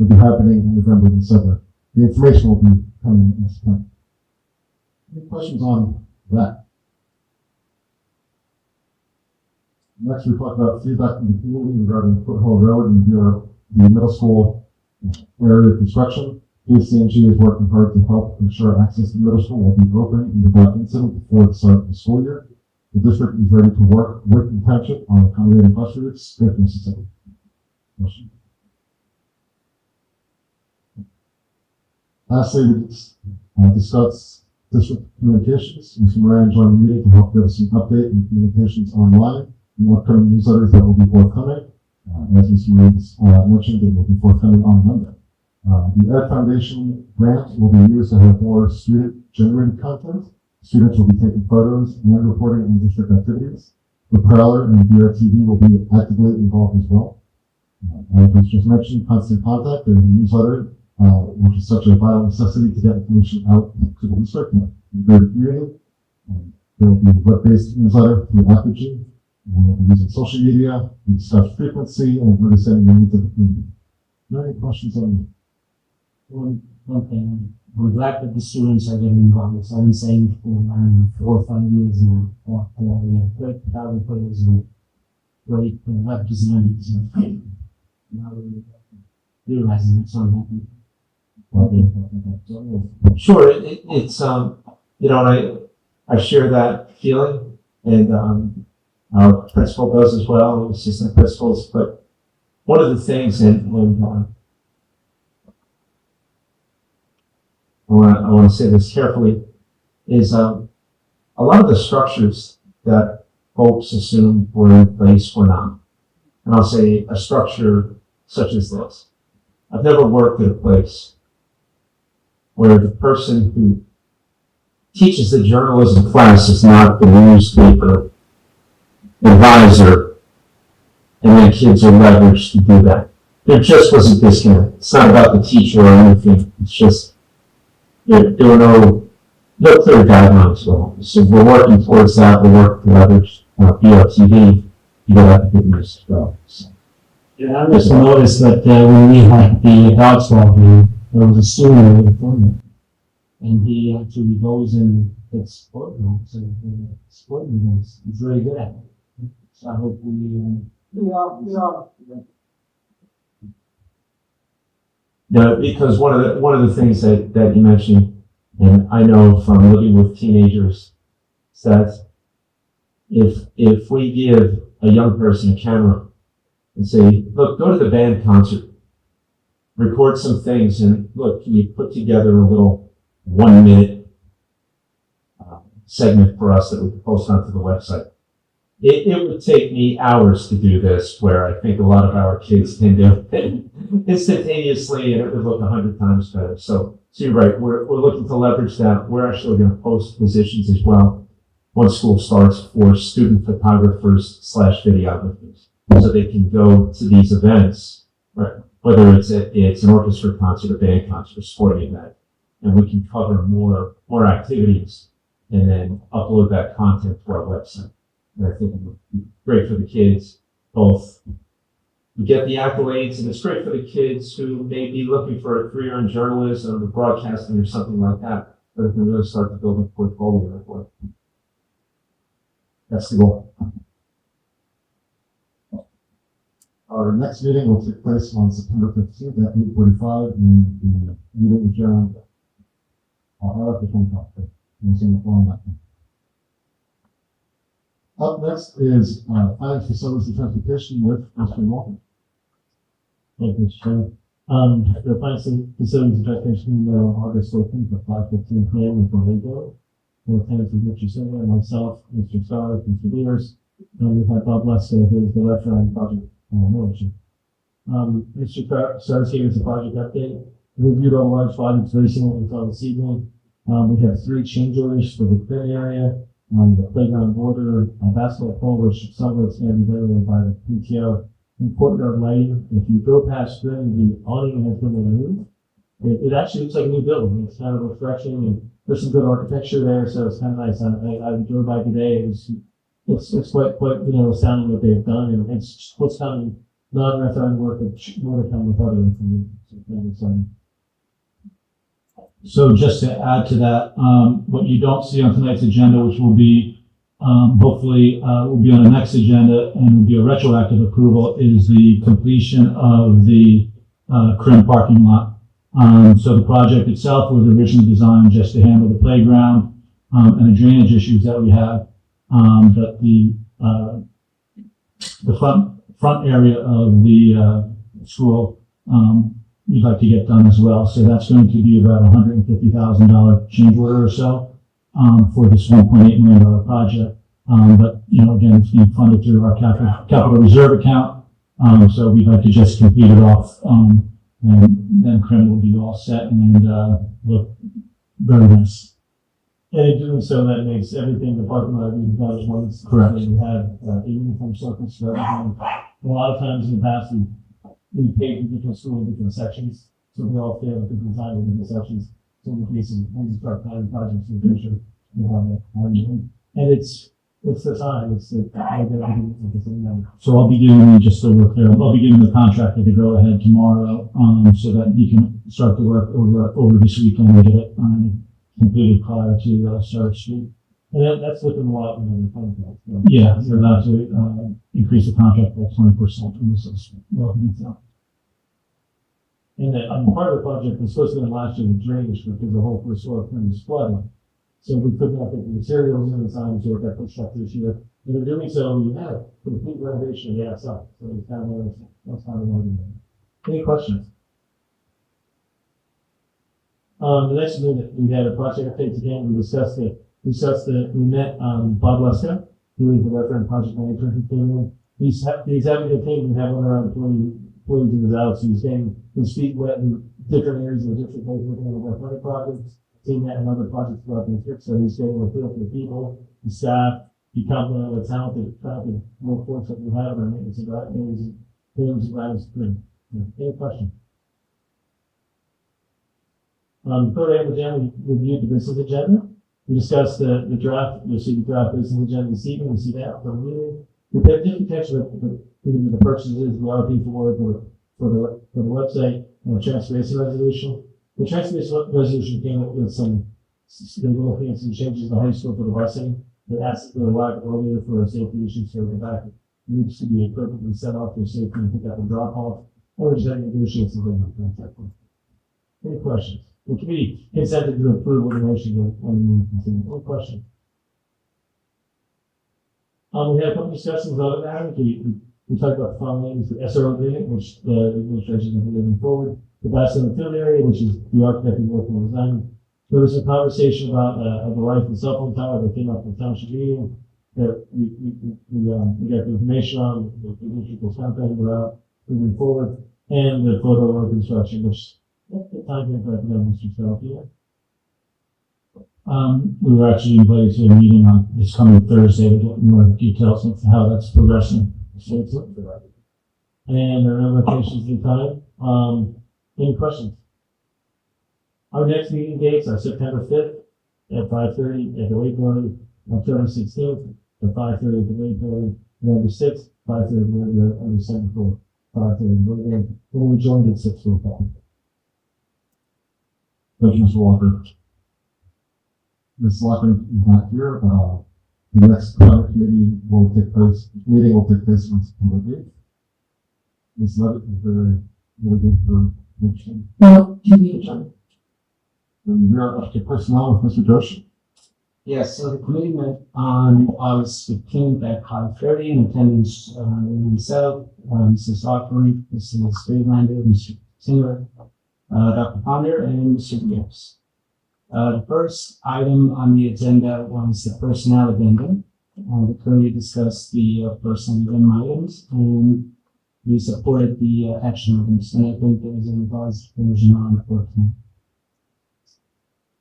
will be happening in November and December. The information will be coming in this time. Any questions on that? Next, we talk about feedback from the community regarding Foothill Road and the middle school area construction. PSCNG is working hard to help ensure access to middle school will be open and without incident before the start of the school year. The district is ready to work with the township on accommodating bus routes if necessary. Question? Lastly, we discuss district communications. Mr. Moran joined the meeting to help give us an update on communications online and upcoming newsletters that will be forthcoming. As Mr. Moran mentioned, it will be forthcoming on Monday. The Ed Foundation grant will be used to have more student-generated content. Students will be taking photos and reporting on district activities. The Prowler and BRTV will be actively involved as well. As was just mentioned, constant contact and the newsletter, which is such a vital necessity to get information out to the district and the community. There will be a web-based newsletter through Apogee. We'll be using social media. We discuss frequency and understanding the needs of the community. Are there any questions on that? One thing, I'm glad that the students are getting involved. So I've been saying for 4 or 5 years now, great photographers and great web designers. Now we're realizing that, so I'm happy. Sure, it's you know, and I share that feeling, and our principal does as well, assistant principals. But one of the things, I want to say this carefully, is a lot of the structures that folks assume were in place were not. And I'll say a structure such as this. I've never worked at a place where the person who teaches the journalism class is not the newspaper advisor, and then kids are leveraged to do that. There just was a disconnect. It's not about the teacher or anything. It's just there were no clear guidelines for all. So we're working towards that. We're working to leverage BRTV. You don't have to get news as well. So. Yeah, I just noticed that when we had the dogs walking, there was a student in the corner, and he actually goes and gets sport notes and sport events. He's very good at it. So I hope we are. No, because one of the things that you mentioned, and I know from living with teenagers, is that if we give a young person a camera and say, look, go to the band concert, record some things, and look, can you put together a little 1-minute segment for us that we can post onto the website? It would take me hours to do this, where I think a lot of our kids can do it instantaneously, and it would look 100 times better. So you're right. We're looking to leverage that. We're actually going to post positions as well once school starts for student photographers / videographers, so they can go to these events, right? Whether it's an orchestra concert, a band concert, a sporting event, and we can cover more activities and then upload that content to our website. And I think it would be great for the kids, both who get the accolades, and it's great for the kids who may be looking for a career in journalism or broadcasting or something like that, but it can really start to build a portfolio for it. That's the goal. Our next meeting will take place on September 15th at 8:45 in the meeting adjourned. I'll have to come back to the forum that day. Up next is Finance, Facilities, and Transportation with Mr. Walton. Thank you, Mr. Chairman. The Finance, Facilities, and Transportation August 14th at 5:15 p.m. in Borrego. In attendance with Mr. Singer, myself, Mr. Starr, Mr. Beers, and we've had Bob Lester, who is the director on project manager. Mr. Starr here is a project update. We reviewed all large projects very similar to this evening. We have 3 change orders for the clearing area. The playground border, basketball pole, which some of it's going to be done by the PTO. Important lighting. If you go past spring, the awning has been removed. It actually looks like a new building. It's kind of refreshing, and there's some good architecture there, so it's kind of nice. I drove by today. It's quite sounding what they've done, and it's what's coming non-marathon work, more to come with other information. So just to add to that, what you don't see on tonight's agenda, which will be, hopefully, will be on the next agenda and will be a retroactive approval, is the completion of the Crim parking lot. So the project itself was originally designed just to handle the playground and the drainage issues that we have. But the front area of the school, we'd like to get done as well. So that's going to be about $150,000 change order or so for this $1.8 million project. But, you know, again, it's being funded through our capital reserve account. So we'd like to just complete it off, and then Crim will be all set and look very nice. And in doing so, that makes everything the parking lot we've done at once. Correct. We have a uniform surface for everything. A lot of times in the past, we paid for different school, different sections, so we all fail at different times in different sections. So in the case of when we start planning projects in the future, we have a and it's the time, it's the So I'll be giving, just so we're clear, I'll be giving the contractor to go ahead tomorrow, so that he can start the work over this weekend and get it completed prior to Start Street. And that's within a lot of the contract. So. Yeah, you're allowed to increase the contract by 20% in this detail. And then part of the project was supposed to be last year with drainage because the whole first floor was flooding. So we could not get the materials in the time, so it got pushed up this year. And in doing so, we had a complete renovation of the outside. So it's kind of that's kind of one. Any questions? The next thing that we had a project update again. We met Bob Leska, who is the referent project manager who came in. He's having a team and have one of our employees in his house. He's getting his feet wet in different areas of different places working on athletic projects, seeing that and other projects throughout the district. So he's getting a feel for the people, the staff. He comes on the talented workforce that we have in our maintenance and grounds. Any questions? Third item agenda, we reviewed the business agenda. We discussed the draft. You'll see the draft business agenda this evening. We'll see that from meeting. We paid just attention to the purchases, the RFP for the website and the transparency resolution. The transparency resolution came up with some looking at some changes to the high school for the busing. It asked for a lot earlier for a safety issue, so the back needs to be appropriately set up for safety and pick up and drop off. Or just negotiate something with contact. Any questions? The committee consented to approve the motion when we continue. Any questions? We had a couple discussions on that. We talked about the following: the SRO agreement, which the administration is moving forward. The Bassett Field area, which is the architect is working on design. There was a conversation about the life and cell phone tower that came up in township meeting that we got the information on the district campaign about moving forward, and the photo road construction, which the time frame for that, Mr. Self, We were actually invited to a meeting on this coming Thursday to get more details of how that's progressing. and there are no locations in time. Any questions? Our next meeting dates are September 5th at 5:30 at the Lake Building, October 16th at 5:30 at the Lake Building, November 6th, 5:30 at the Lake Building, and December 4th, 5:30 at the Lake Building. When we joined at 6:05. Thank you, Mr. Walker. Ms. Lockman is not here, but the next public meeting will take place on September 8th. Ms. Levitt, is there a good for motion? No, to be adjourned. And we're up to personnel with Mr. Joshi. Yes, so the committee met on August 15th at 5:30 in attendance, myself, Mrs. Ockley, Mrs. Friedlander, Mr. Singer, Dr. Ponder, and Mr. Gibbs. The first item on the agenda was the personnel agenda. The committee discussed the personnel items, and we supported the action items, and I think there was a revised version on the 14th.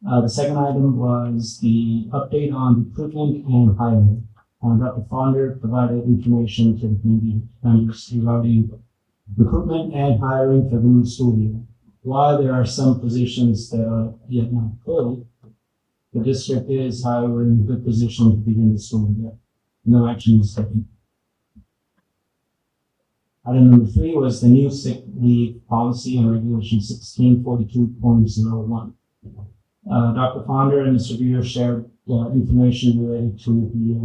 The second item was the update on recruitment and hiring. Dr. Fonder provided information to the committee members regarding recruitment and hiring for the new school year. While there are some positions that are yet not filled, the district is, however, in a good position to begin the school year. No action is taken. Item number 3 was the new sick leave policy and regulation 1642.01. Dr. Fonder and Mr. Beer shared information related to the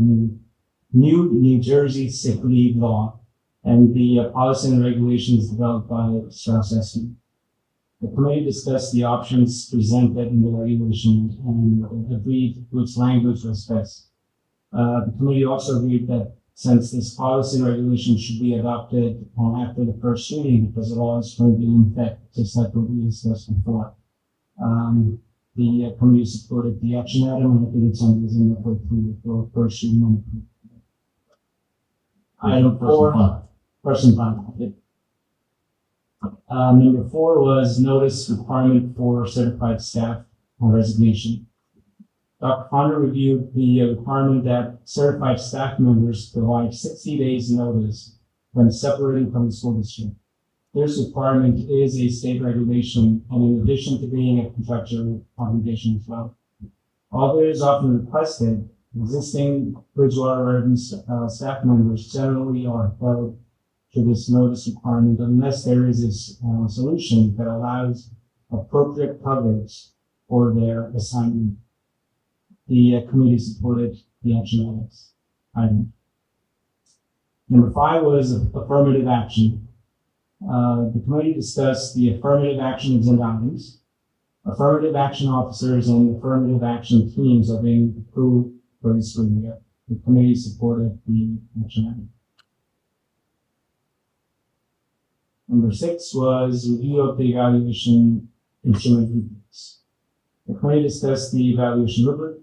new New Jersey sick leave law and the policy and regulations developed by Strauss Esme. The committee discussed the options presented in the regulation and agreed which language was best. The committee also agreed that since this policy and regulation should be adopted after the first reading because the law is currently in effect, just like what we discussed before. The committee supported the action item, and I think it's something that's in the for first reading. Item 4, person final. Number 4 was notice requirement for certified staff on resignation. Dr. Fonder reviewed the requirement that certified staff members provide 60 days notice when separating from the school district. This requirement is a state regulation, and in addition to being a contractual obligation as well. Although it is often requested, existing Bridgewater Urban staff members generally are held to this notice requirement unless there is a solution that allows appropriate coverage for their assignment. The committee supported the action item. Number 5 was affirmative action. The committee discussed the affirmative action agenda items. Affirmative action officers and affirmative action teams are being approved for this school year. The committee supported the action item. Number 6 was review of the evaluation instrument rubrics. The committee discussed the evaluation rubric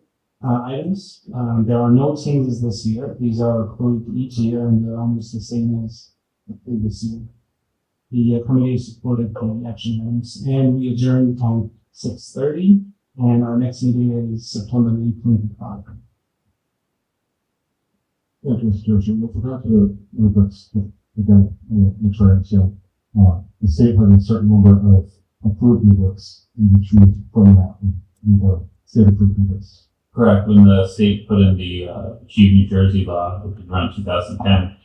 items. There are no changes this year. These are approved each year and they're almost the same as the previous year. The committee supported the action items and we adjourned on 6:30 and our next meeting is September 18th. Thank you, Mr. Joshi. With regard to the rubrics, again, make sure I understand, the state has a certain number of approved rubrics and each week from that, state approved rubrics. Correct. When the state put in the Achieve New Jersey law, which was around 2010,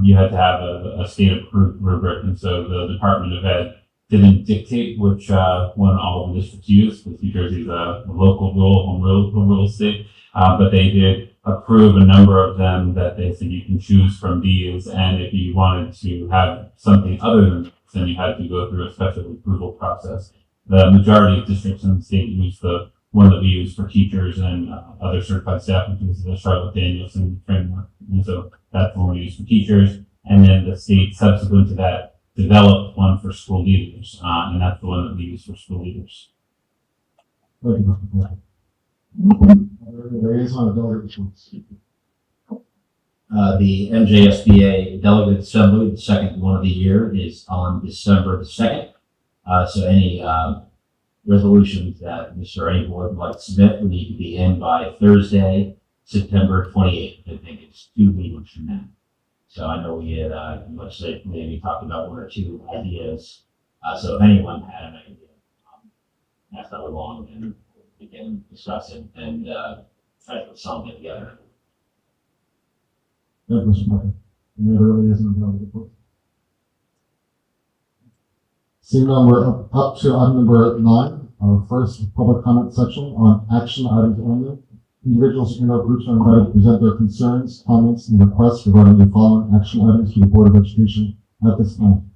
you had to have a state-approved rubric, and so the Department of Ed didn't dictate which one all of the districts use, because New Jersey is a local rule, home rule state, but they did approve a number of them that they said you can choose from these, and if you wanted to have something other than this, then you had to go through a special approval process. The majority of districts in the state use the one that we use for teachers and other certified staff, which is the Charlotte Danielson framework. And so that's the one we use for teachers. And then the state subsequent to that developed one for school leaders. And that's the one that we use for school leaders. Thank you, Mr. Clark. Liaison of delegate reports. The MJSBA Delegate Assembly, the second one of the year, is on December the 2nd. So any resolutions that Mr. or any board would like to submit would need to be in by Thursday, September 28th. I think it's 2 meetings from now. So I know we had, let's say, maybe talked about 1 or 2 ideas. So if anyone had an idea, pass that along and we can discuss it and try to put something together. Thank you, Mr. Parker. Any other liaison of delegate reports? Seeing none, we're up to item number 9, our first public comment section on action items only. Individuals and groups are invited to present their concerns, comments, and requests regarding the following action items to the Board of Education at this time.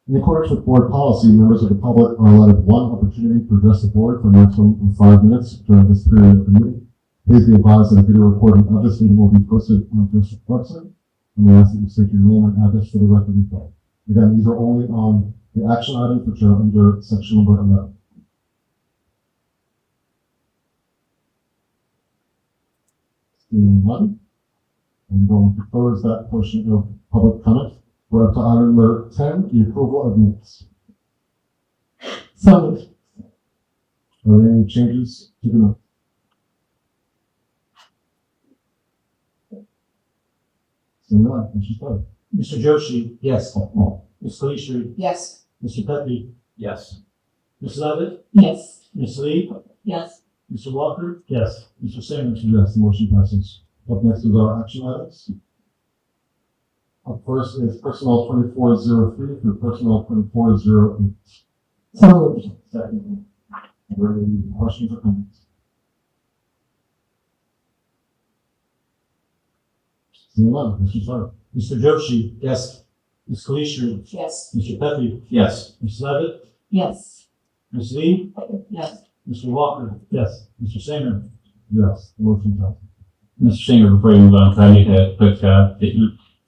In accordance with board policy, members of the public are allotted 1 opportunity to address the board for a maximum of 5 minutes during this period of the meeting. Please be advised that a video recording of this meeting will be posted on the district website, and we ask that you state your name and address for the record as well. Again, these are only on the action items which are under section number 11. Seeing none, I'm going to close that portion of public comment. We're up to item number 10, the approval of minutes. So, are there any changes to the minutes? Seeing none, Mr. Starr. Mr. Joshi, Yes. Ms. Felicia, Yes. Mr. Pepe, Yes. Ms. Levitt, Yes. Ms. Lee, Yes. Mr. Walker, Yes. Mr. Sanders. Yes, the motion passes. Up next is our action items. Up first is personnel 2403 through personnel 2408. So moved. Second. Are there any questions or comments? Seeing none, Mr. Sarver. Mr. Joshi, Yes. Ms. Kalish, Yes. Mr. Pepe, Yes. Ms. Levitt, Yes. Ms. Lee, Yes. Mr. Walker. Yes. Mr. Singer. Yes, motion passes. Mr. Singer, before you move on, can I make a quick,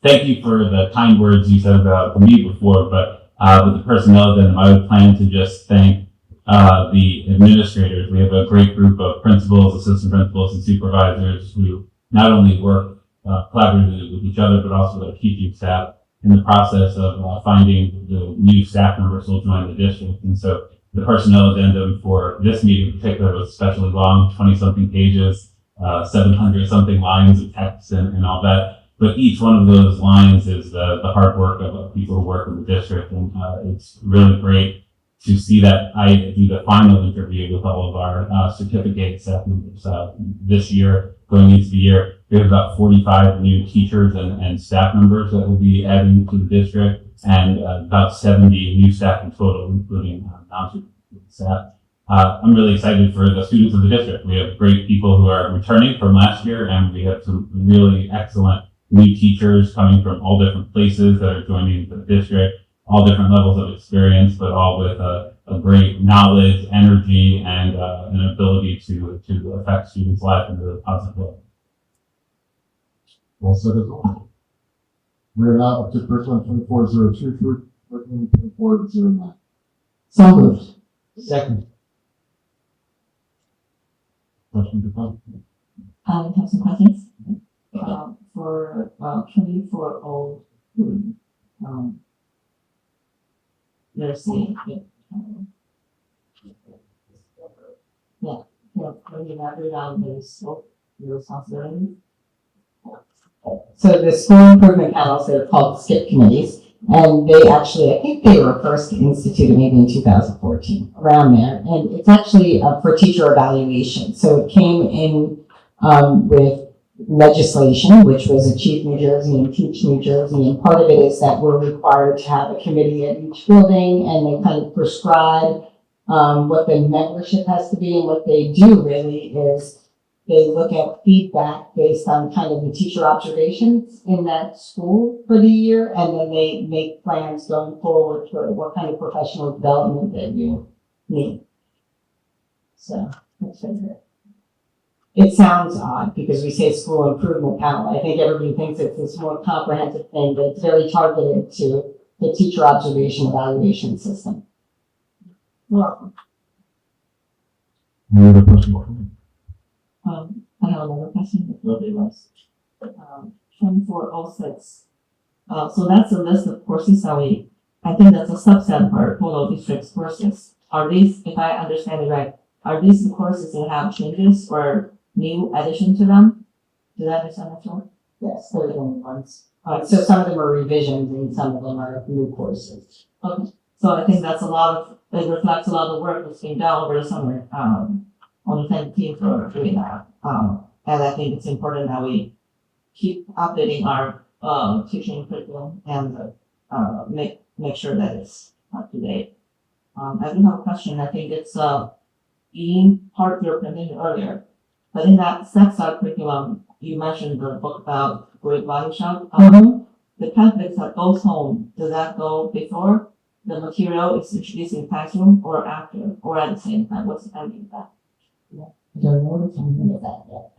thank you for the kind words you said about me before, but with the personnel, then I would plan to just thank the administrators. We have a great group of principals, assistant principals, and supervisors who not only work collaboratively with each other, but also with our teaching staff in the process of finding the new staff members who will join the district. And so the personnel addendum for this meeting in particular was especially long, 20-something pages, 700-something lines of text and all that. But each one of those lines is the hard work of people who work in the district. And it's really great to see that I do the final interview with all of our certificate staff members this year, going into the year. We have about 45 new teachers and staff members that will be adding to the district, and about 70 new staff in total, including non-certificate staff. I'm really excited for the students of the district. We have great people who are returning from last year, and we have some really excellent new teachers coming from all different places that are joining the district, all different levels of experience, but all with a great knowledge, energy, and an ability to affect students' lives in a positive way. Well said as well. We are now up to curriculum 2402 through curriculum 2409. So moved. Second. Questions or comments? I have some questions. For 2403, there's the, can you elaborate on the scope, your responsibilities? So the school improvement panels, they're called SKIP committees, and they actually, I think they were first instituted maybe in 2014, around there. And it's actually for teacher evaluation. So it came in with legislation, which was Achieve New Jersey and Teach New Jersey. And part of it is that we're required to have a committee at each building, and they kind of prescribe what the membership has to be. And what they do really is they look at feedback based on kind of the teacher observations in that school for the year, and then they make plans going forward for what kind of professional development that you need. So that's it. It sounds odd because we say school improvement panel. I think everybody thinks it's this more comprehensive thing, but it's very targeted to the teacher observation evaluation system. You're welcome. Any other questions or comments? I have another question that will be less. 2406. So that's a list of courses that I think that's a subset of our total district's courses. Are these, if I understand it right, are these the courses that have changes or new addition to them? Did I understand that right? Yes, they're the only ones. So some of them are revisions and some of them are new courses. Okay. So I think that's it reflects a lot of work that's been done over the summer, on the 10th for doing that. And I think it's important that we keep updating our teaching curriculum and make sure that it's up to date. I do have a question. I think it's being part of your presentation earlier, but in that sex-ed curriculum, you mentioned the book about Great Body Shop. The conflicts that goes home, does that go before the material is introduced in classroom or after or at the same time? What's the timing of that? I don't know what timing of that yet.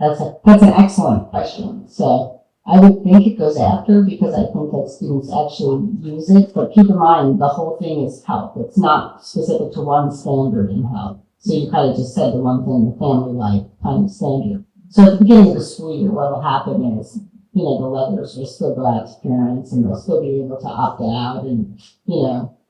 That's an excellent question. So I would think it goes after because I think that students actually use it. But keep in mind, the whole thing is health. It's not specific to one standard in health. So you kind of just said the one thing, the family life kind of standard. So at the beginning of the school year, what will happen is, the letters will still go out to parents and they'll still be able to opt out and,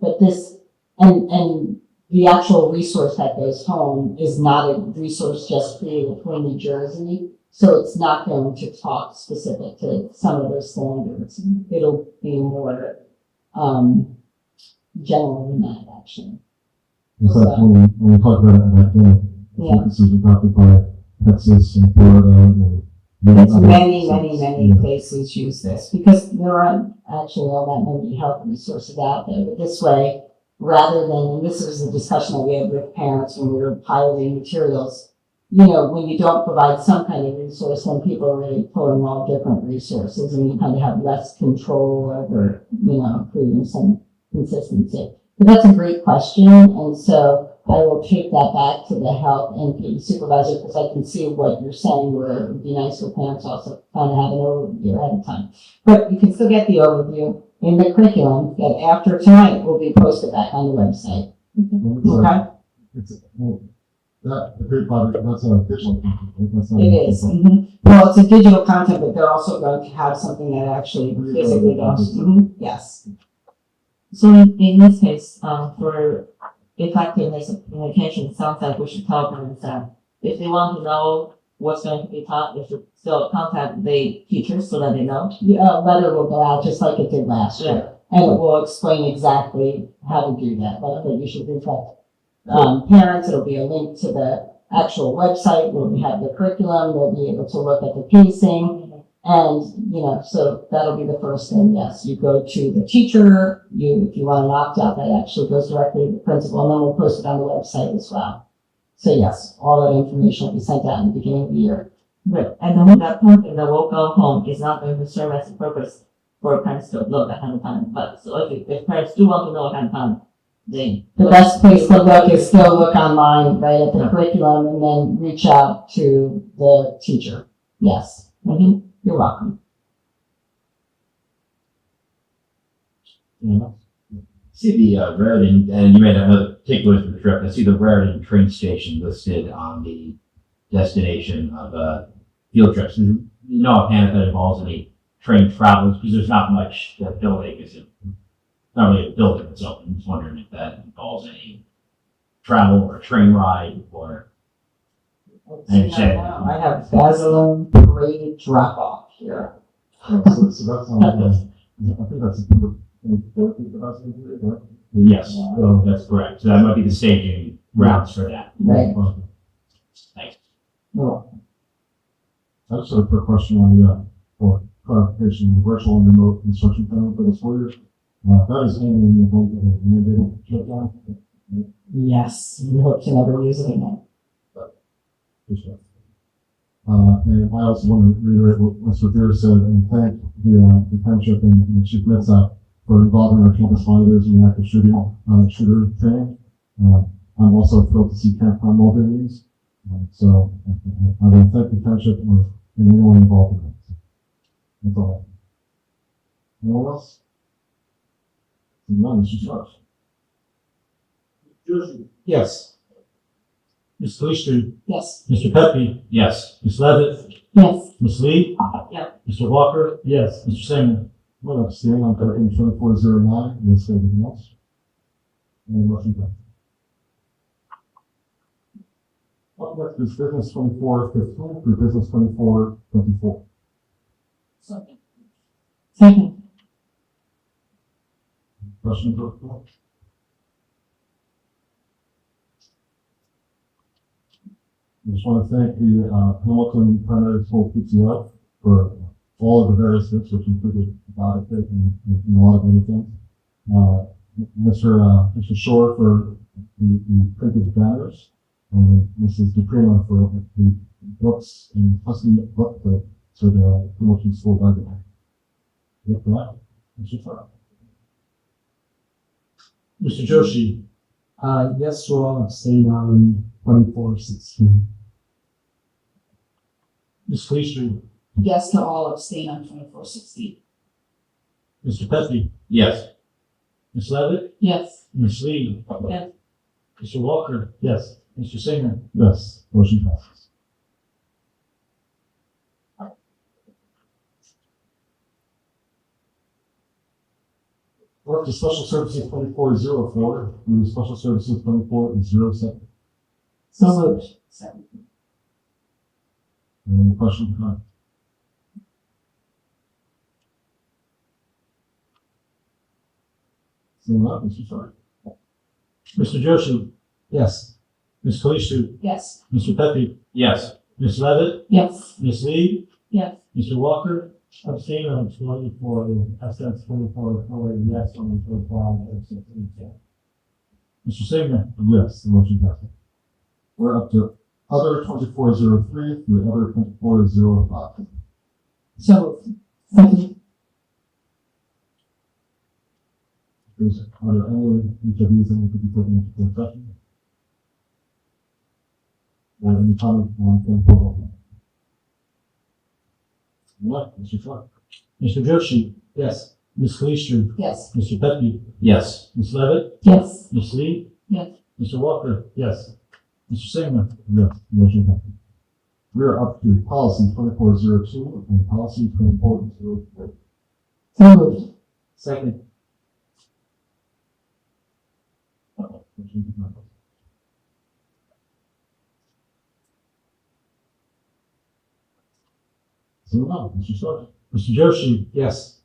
but this, and the actual resource that goes home is not a resource just created for New Jersey. So it's not going to talk specific to some of those standards. It'll be more general than that, actually. In fact, when we talk about it in that day, the focuses are adopted by Texas and Florida and It's many places use this because there aren't actually all that many health resources out there. But this way, rather than, and this was a discussion that we had with parents when we were piloting materials, you know, when you don't provide some kind of resource, then people are really pulling all different resources and you kind of have less control over, you know, creating some consistency. But that's a great question. And so I will take that back to the health and supervisor because I can see what you're saying where it would be nice for parents also kind of have an overview ahead of time. But you can still get the overview in the curriculum that after tonight will be posted back on the website. Okay? The great project, that's a digital content. That's not It is. Well, it's a digital content, but they're also going to have something that actually physically goes. Yes. So in this case, for effectiveness of communication, it sounds like we should tell parents that if they want to know what's going to be taught, they should still contact the teachers so that they know. A letter will go out just like it did last year. And it will explain exactly how to do that. But you should reach out parents. It'll be a link to the actual website where we have the curriculum. They'll be able to look at the pacing. And, you know, so that'll be the first thing. Yes, you go to the teacher. If you want an opt-out, that actually goes directly to the principal. And then we'll post it on the website as well. So yes, all that information will be sent out in the beginning of the year. Right. And then that content that will go home is not going to serve as a purpose for parents to look ahead of time. But so if parents do want to know ahead of time, the best place to look is still look online, right, at the curriculum and then reach out to the teacher. Yes. You're welcome. See the Raritan, and you may have another particulars for the trip. I see the Raritan train station listed on the destination of field trips. And you know offhand if that involves any train travels because there's not much building. It's not really a building itself. I'm just wondering if that involves any travel or train ride or. I understand. I have Basildon Parade drop off here. So that's on, I think that's September 24th, right? Yes, that's correct. So that might be the staging routes for that. Right. Thanks. Well, I just have a quick question on the, for clarification, the virtual and remote instruction panel for the school year. That is only in the mandated shutdown. yes, we hope to never use it again. And I also want to reiterate what Mr. Deere said and thank the township and Chief Mitzak for involving our campus monitors in the active shooter training. I'm also thrilled to see Camp Crime all being used. So I want to thank the township and anyone involved in that. So that's all. Anyone else? None, Mr. Sharp. Yes. Ms. Kalister, Yes. Mr. Pepe, Yes. Ms. Levitt, Yes. Ms. Lee, Yeah. Mr. Walker, Yes. Mr. Singer. Well, abstaining on 13-2409, let's say anything else. Any motion passed. Up next is business 24-15 through business 24-24. Second. Questions or comments? I just want to thank the Hamilton Primary School PTO for all of the various things, which included about it and a lot of other things. Mr. Shore for the printed banners, and Mrs. DePrima for the books and custom book for the Hamilton School Library. With that, Mr. Shore. Mr. Joshi, Yes, to all, abstain on 24-16. Ms. Kalister, Yes to all, abstain on 24-16. Mr. Pepe, Yes. Ms. Levitt, Yes. Ms. Lee, Yes. Mr. Walker, Yes. Mr. Singer. Yes, motion passes. We're up to Special Services 2404 through Special Services 2407. So moved. Any questions or comments? Seeing none, Mr. Short. Mr. Joshi, Yes. Ms. Kalister, Yes. Mr. Pepe, Yes. Ms. Levitt, Yes. Ms. Lee, Yes. Mr. Walker, abstain on 24, absent 24, for yes on 25, absent 10. Mr. Sigmund? Yes, the motion passes. We're up to other 2403 through other 2405. So moved. Second. Are there any each of these that we could be taken into closed session? Or any comment on 2405? What, Mr. Clark? Mr. Joshi? Yes. Ms. Kalister? Yes. Mr. Pepe? Yes. Ms. Levitt? Yes. Ms. Lee? Yes. Mr. Walker? Yes. Mr. Sigmund? Yes, motion passes. We are up to policy 2402 and policy 2403. So moved. Second. Motion passes. So now, Mr. Stark. Mr. Joshi? Yes.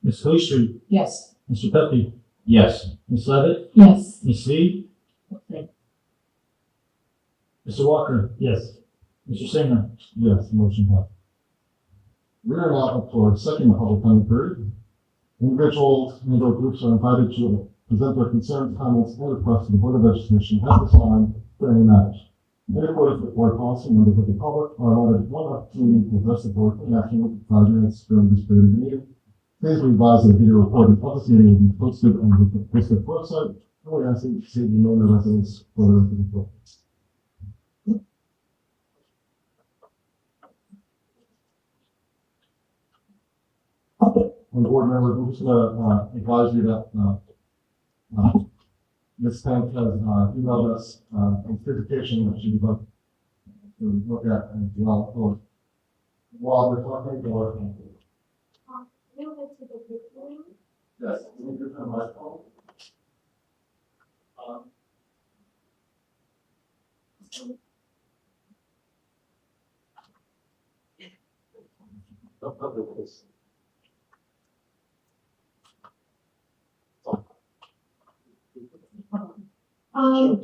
Ms. Kalister? Yes. Mr. Pepe? Yes. Ms. Levitt? Yes. Ms. Lee? Mr. Walker? Yes. Mr. Sigmund? Yes, motion passes. We are now up to our second public comment period. Individuals and or groups are invited to present their concerns, comments, and requests to the Board of Education at this time for any matters. In accordance with board policy, members of the public are allotted one opportunity to address the board for maximum 5 minutes during this period of the meeting. Please be advised that a video recording of this meeting will be posted on the district website, and we ask that you state your name and residence for the record of the board. And board members, we're just gonna advise you that Ms. Tank has emailed us a certification that she'd like to look at and while we're talking or. Yes, can you do that on my phone?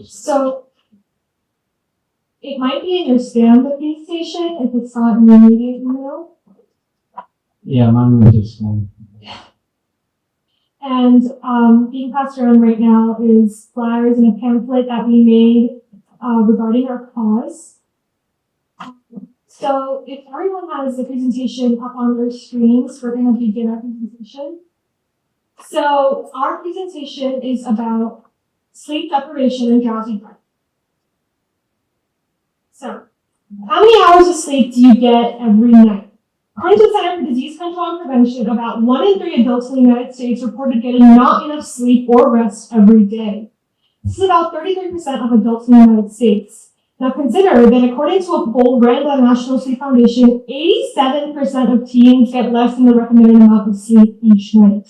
So it might be in your spam booking station if it's not in your immediate email. Yeah, mine was just one. And being passed around right now is flyers and a pamphlet that we made regarding our cause. So if everyone has the presentation up on their screens, we're going to begin our presentation. So our presentation is about sleep deprivation and drowsy breath. So, how many hours of sleep do you get every night? According to the Center for Disease Control and Prevention, about 1 in 3 adults in the United States reported getting not enough sleep or rest every day. This is about 33% of adults in the United States. Now consider that according to a poll ran by the National Sleep Foundation, 87% of teens get less than the recommended amount of sleep each night.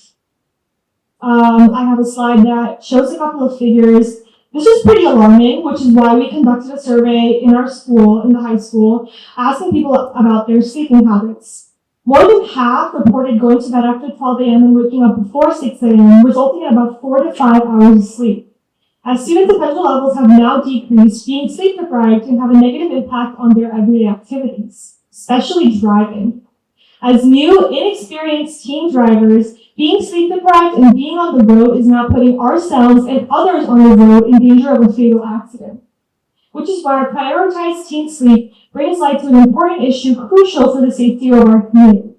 I have a slide that shows a couple of figures. This is pretty alarming, which is why we conducted a survey in our school, in the high school, asking people about their sleeping habits. More than half reported going to bed after 12 a.m. and waking up before 6 a.m., resulting in about 4 to 5 hours of sleep. As students' attention levels have now decreased, being sleep deprived can have a negative impact on their everyday activities, especially driving. As new, inexperienced teen drivers, being sleep deprived and being on the road is now putting ourselves and others on the road in danger of a fatal accident. Which is why our prioritized teen sleep brings light to an important issue crucial for the safety of our community.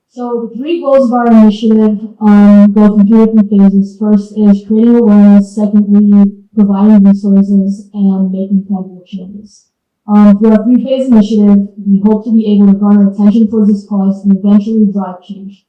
So the 3 goals of our initiative go through 2 different phases. First is creating awareness, secondly, providing resources, and making tangible changes. For our 3-phase initiative, we hope to be able to garner attention towards this cause and eventually drive change.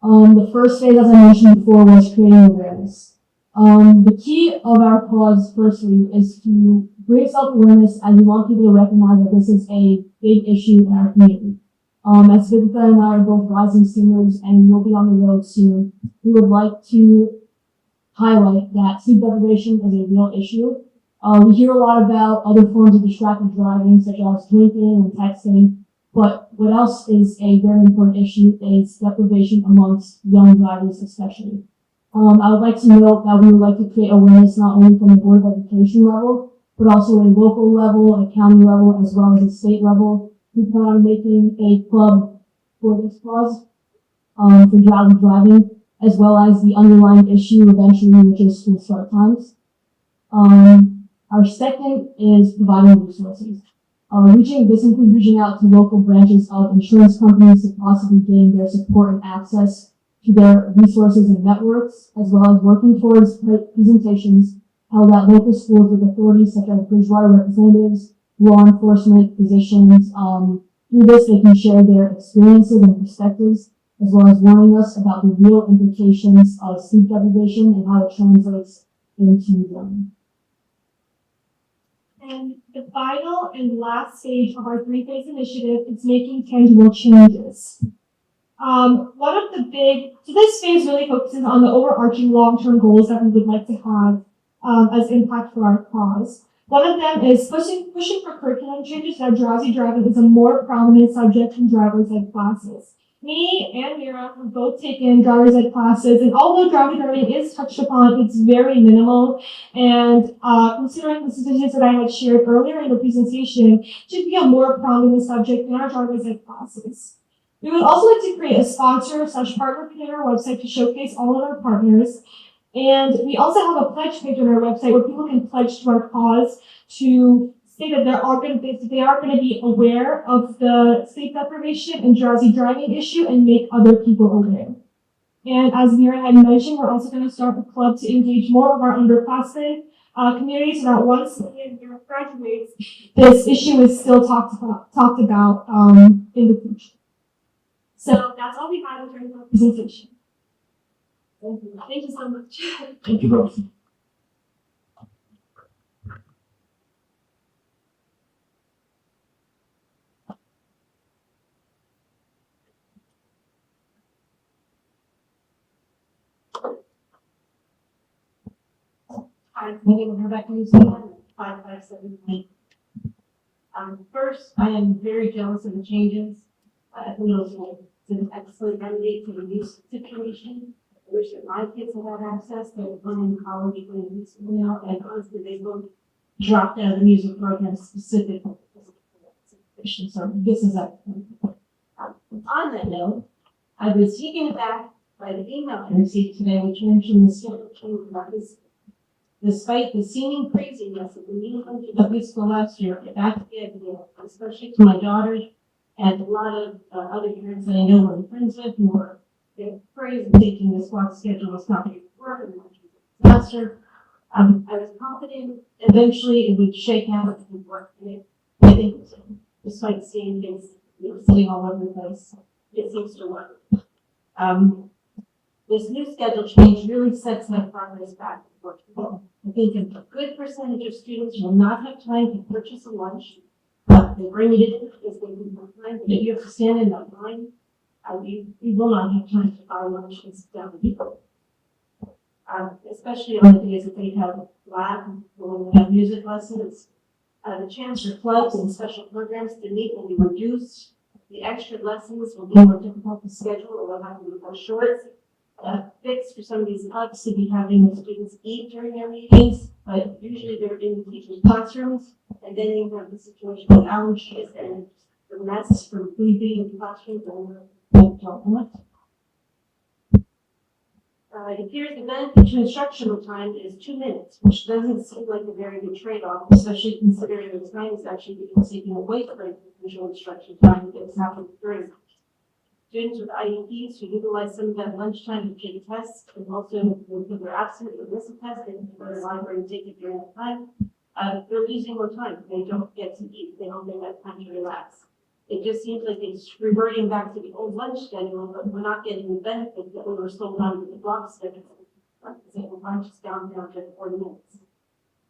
The first phase, as I mentioned before, was creating awareness. The key of our cause, firstly, is to bring self-awareness, and we want people to recognize that this is a big issue in our community. As Vivica and I are both rising singers and we'll be on the road soon, we would like to highlight that sleep deprivation is a real issue. We hear a lot about other forms of distracted driving, such as drinking and texting, but what else is a very important issue is deprivation amongst young drivers especially. I would like to note that we would like to create awareness not only from the Board of Education level, but also a local level, a county level, as well as a state level. We plan on making a club for this cause, for drowsy driving, as well as the underlying issue eventually, which is school start times. Our second is providing resources. This includes reaching out to local branches of insurance companies to possibly gain their support and access to their resources and networks, as well as working towards presentations held at local schools with authorities such as Bridgewater representatives, law enforcement, physicians. Through this, they can share their experiences and perspectives, as well as warning us about the real implications of sleep deprivation and how it translates into them. And the final and last stage of our three-phase initiative is making tangible changes. So this phase really focuses on the overarching long-term goals that we would like to have as impact for our cause. One of them is pushing for curriculum changes that drowsy driving is a more prominent subject in driver's ed classes. Me and Mira have both taken driver's ed classes, and although drowsy driving is touched upon, it's very minimal. And considering the statistics that I had shared earlier in the presentation, it should be a more prominent subject in our driver's ed classes. We would also like to create a sponsor/partner page on our website to showcase all of our partners. And we also have a pledge page on our website where people can pledge to our cause to say that they are going to be aware of the sleep deprivation and drowsy driving issue and make other people aware. And as Mira had mentioned, we're also going to start a club to engage more of our underclassmen community so that once the year graduates, this issue is still talked about in the future. So that's all we have in terms of presentation. Thank you so much. Thank you both. Hi, my name is Rebecca Newsom, 5579. First, I am very jealous of the changes at the middle school. It's an excellent remedy for the youth situation. I wish that my kids had had access. They were going in college, going in school now, and honestly, they both dropped out of the music program specifically for the situation. So this is excellent. On that note, I was taken aback by the email I received today, which mentioned the schedule change about this. Despite the seeming craziness of the new budget of this school last year, that's the idea, especially to my daughters and a lot of other parents that I know we're friends with who were afraid of taking this block schedule was not going to work and faster. I was confident eventually it would shake out and work. And I think despite seeing things sitting all over the place, it seems to work. This new schedule change really sets my progress back and forth. I think a good percentage of students will not have time to purchase a lunch. They bring it in because they need more time, but if you have to stand in that line, you will not have time to buy lunch and sit down with people. Especially on the days that they have lab or when they have music lessons. The chance for clubs and special programs to meet will be reduced. The extra lessons will be more difficult to schedule or will have to be more short. Fix for some of these clubs to be having the students eat during their meetings, but usually they're in the teachers' classrooms, and then you have the situation with allergies and the mess from food being in the classrooms and don't want. It appears the benefit to instructional time is 2 minutes, which doesn't seem like a very good trade-off, especially considering the time is actually being taken away from visual instruction time that is happening during. Students with IEPs who utilize some of that lunchtime to take tests and also if they're absent or miss a test, they can go to the library and take it during that time. They're losing more time. They don't get to eat. They don't get that time to relax. It just seems like it's reverting back to the old lunch schedule, but we're not getting the benefit that we were sold on with the block schedule. The lunch is down to 40 minutes.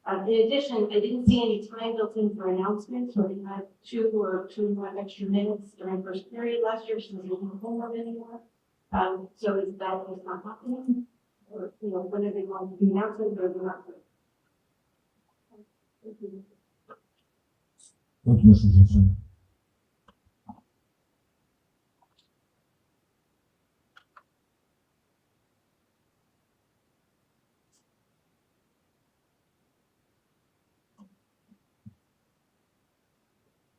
In addition, I didn't see any time built in for announcements, or we had 2 or 2.5 extra minutes during first period last year, so we didn't hold them anymore. So is that what's not happening? Or, when are they going to do announcements, or they're not? Thank you. Thank you, Mrs. Newsom.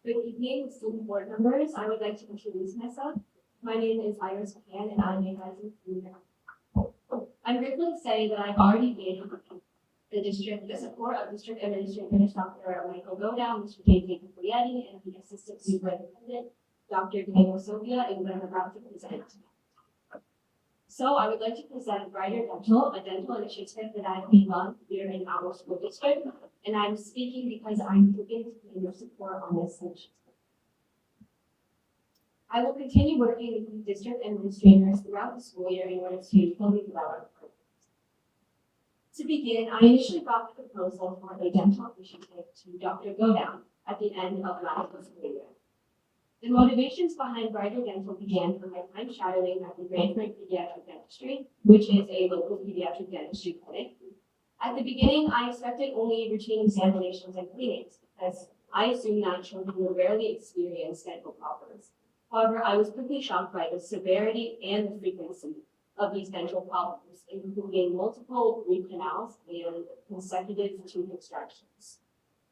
Good evening, student board members. I would like to introduce myself. My name is Iris Pan, and I'm a rising senior. I'm grateful to say that I've already gained the support of District Administrator Dr. Michael Godown, Mr. J.J. Caprietti, and the Assistant Superintendent, Dr. Diego Sylvia, and what I'm about to present. So I would like to present Brighter Dental, a dental initiative that I've been run here in our school district, and I'm speaking because I'm looking to gain your support on this initiative. I will continue working with the district administrators throughout the school year in order to fully develop programs. To begin, I initially brought the proposal for a dental initiative to Dr. Godown at the end of last school year. The motivations behind Brighter Dental began from my time shadowing at the Brantford Pediatric Dentistry, which is a local pediatric dentistry clinic. At the beginning, I expected only routine examinations and cleanings because I assumed that children would rarely experience dental problems. However, I was quickly shocked by the severity and the frequency of these dental problems, including multiple root canals and consecutive tooth extractions.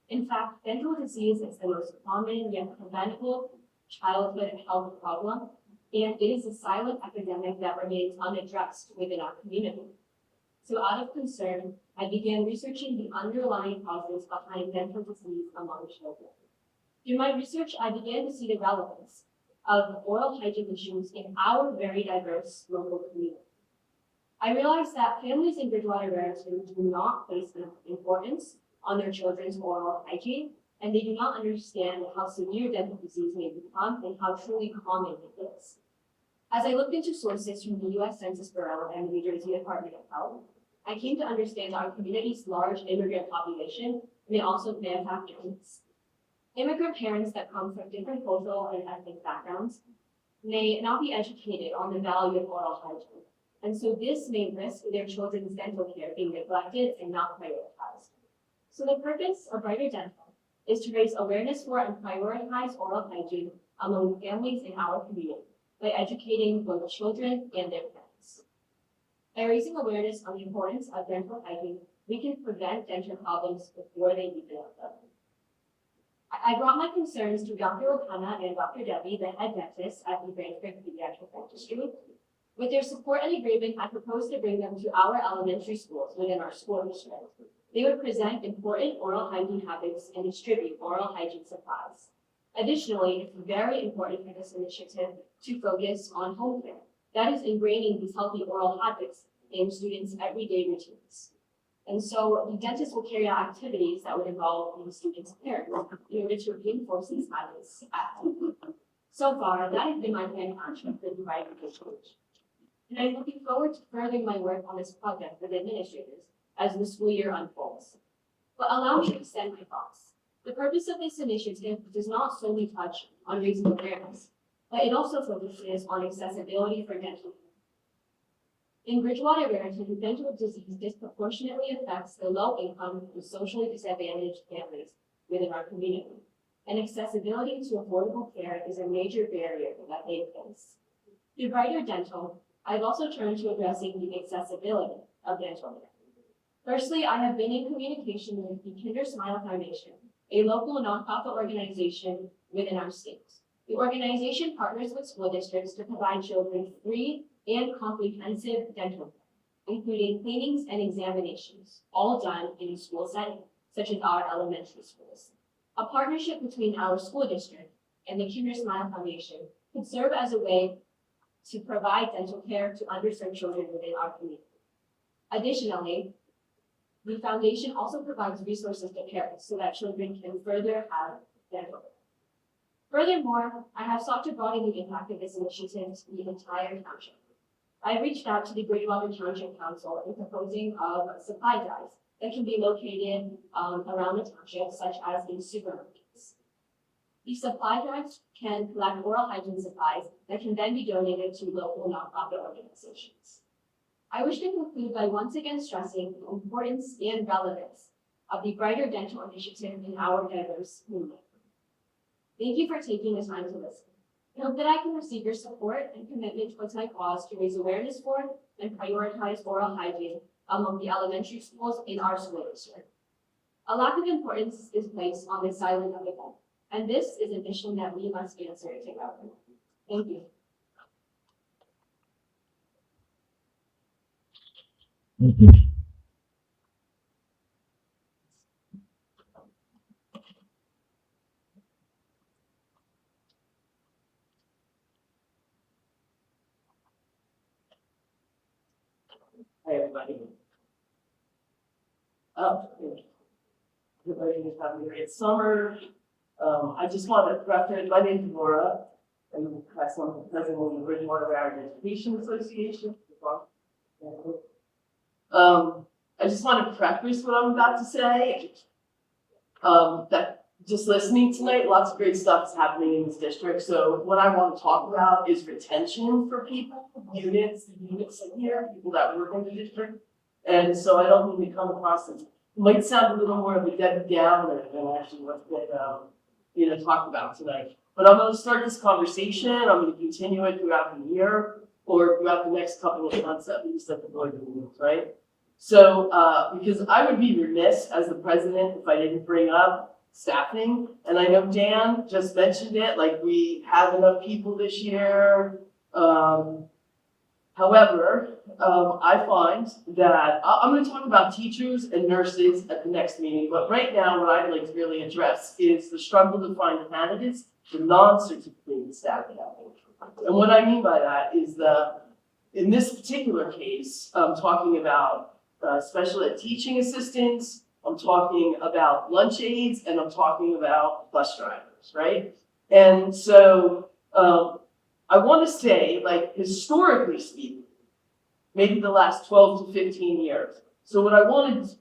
In fact, dental disease is the most common yet preventable childhood health problem, and it is a silent epidemic that remains unaddressed within our community. So out of concern, I began researching the underlying causes behind dental disease among children. Through my research, I began to see the relevance of oral hygiene issues in our very diverse local community. I realized that families in Bridgewater Raritan do not place enough importance on their children's oral hygiene, and they do not understand how severe dental disease may become and how truly common it is. As I looked into sources from the U.S. Census Bureau and the New Jersey Department of Health, I came to understand our community's large immigrant population may also play a factor in this. Immigrant parents that come from different cultural and ethnic backgrounds may not be educated on the value of oral hygiene, and so this may risk their children's dental care being neglected and not prioritized. So the purpose of Brighter Dental is to raise awareness for and prioritize oral hygiene among families in our community by educating both children and their parents. By raising awareness on the importance of dental hygiene, we can prevent dental problems before they even occur. I brought my concerns to Dr. O'Connor and Dr. Debbie, the head dentists at the Brantford Pediatric Dentistry. With their support and agreement, I proposed to bring them to our elementary schools within our school district. They would present important oral hygiene habits and distribute oral hygiene supplies. Additionally, it's very important for this initiative to focus on home care. That is ingraining these healthy oral habits in students' everyday routines. And so the dentist will carry out activities that would involve the students' parents in order to reinforce these habits at home. So far, that has been my plan of action for the Brighter Dental. And I'm looking forward to furthering my work on this project with administrators as the school year unfolds. But allow me to extend my thoughts. The purpose of this initiative does not solely touch on raising awareness, but it also focuses on accessibility for dental care. In Bridgewater Raritan, dental disease disproportionately affects the low-income and socially disadvantaged families within our community, and accessibility to affordable care is a major barrier that they face. Through Brighter Dental, I've also turned to addressing the accessibility of dental care. Firstly, I have been in communication with the Kinder Smile Foundation, a local nonprofit organization within our state. The organization partners with school districts to provide children free and comprehensive dental care, including cleanings and examinations, all done in a school setting, such as our elementary schools. A partnership between our school district and the Kinder Smile Foundation could serve as a way to provide dental care to underserved children within our community. Additionally, the foundation also provides resources to parents so that children can further have dental care. Furthermore, I have sought to broaden the impact of this initiative to the entire township. I reached out to the Bridgewater Township Council in proposing of supply drives that can be located around the township, such as in supermarkets. These supply drives can collect oral hygiene supplies that can then be donated to local nonprofit organizations. I wish to conclude by once again stressing the importance and relevance of the Brighter Dental initiative in our diverse community. Thank you for taking the time to listen. I hope that I can receive your support and commitment towards my cause to raise awareness for and prioritize oral hygiene among the elementary schools in our school district. A lack of importance is placed on this silent epidemic, And this is an issue that we must be serious about. Thank you. Thank you. Hi, everybody. Everybody is having a great summer. I just want to reference, my name is Laura, and I'm the president of the Bridgewater Valley Education Association. I just want to preface what I'm about to say. That just listening tonight, lots of great stuff is happening in this district. So what I want to talk about is retention for people, units in here, people that work in the district. And so I don't mean to come across as, it might sound a little more of a Debbie Downer than actually what's been, talked about tonight. But I'm going to start this conversation. I'm going to continue it throughout the year or throughout the next couple of months at least at the board meetings, right? So, because I would be remiss as the president if I didn't bring up staffing. And I know Dan just mentioned it, like we have enough people this year. However, I find that I'm going to talk about teachers and nurses at the next meeting, but right now what I'd like to really address is the struggle to find candidates for non-certificated staffing. And what I mean by that is in this particular case, I'm talking about special ed teaching assistants, I'm talking about lunch aides, and I'm talking about bus drivers, right? And so I want to say, like, historically speaking, maybe the last 12 to 15 years. So what I wanted to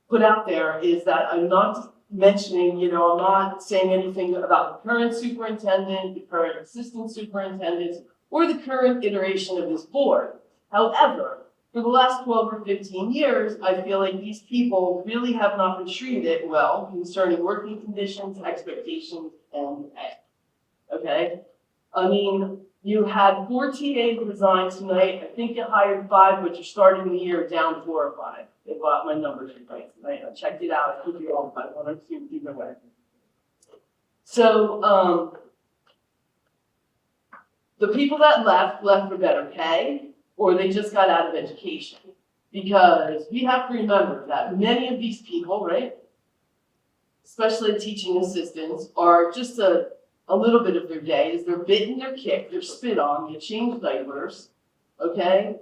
put out there is that I'm not mentioning, I'm not saying anything about the current superintendent, the current assistant superintendents, or the current iteration of this board. However, for the last 12 or 15 years, I feel like these people really have not been treated well concerning working conditions, expectations, and pay. Okay? I mean, you had 4 TAs resign tonight. I think you hired 5, but you're starting the year down 4 or 5. If my numbers are right tonight. I checked it out. I could be off by 1 or 2 either way. So, the people that left for better pay, or they just got out of education. Because we have to remember that many of these people, right, especially teaching assistants, are just a little bit of their day is they're bitten, they're kicked, they're spit on, they change diapers, okay?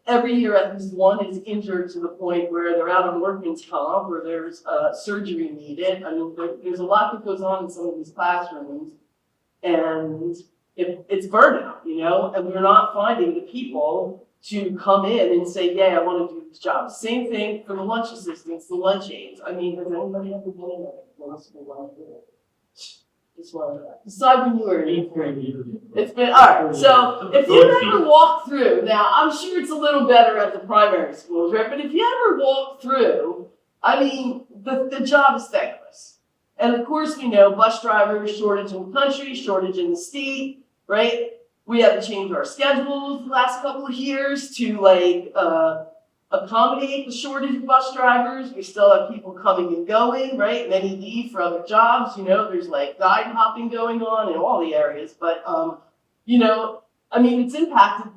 Every year at least one is injured to the point where they're out on workman's comp or there's surgery needed. I mean, there's a lot that goes on in some of these classrooms, and it's burnout, and we're not finding the people to come in and say, yeah, I want to do this job. Same thing for the lunch assistants, the lunch aides. I mean, has anybody ever been in just one decide when you were in 8th grade. It's been all right. So if you ever walk through, now I'm sure it's a little better at the primary schools, right? But if you ever walk through, I mean, the job is thankless. And of course, we know bus drivers, shortage in the country, shortage in the state, right? We had to change our schedules the last couple of years to accommodate the shortage of bus drivers. We still have people coming and going, right? Many leave for other jobs. There's like guide hopping going on in all the areas. But, I mean, it's impacted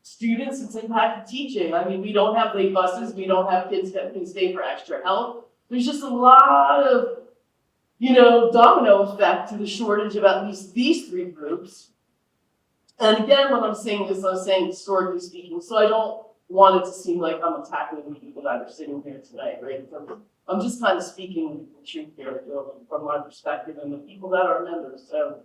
students, it's impacted teaching. I mean, we don't have late buses. We don't have kids that can stay for extra help. There's just a lot of, domino effect to the shortage of at least these 3 groups. And again, when I'm saying this, I'm saying historically speaking, so I don't want it to seem like I'm attacking the people that are sitting here tonight, right? I'm just kind of speaking the truth here from my perspective and the people that are members. So,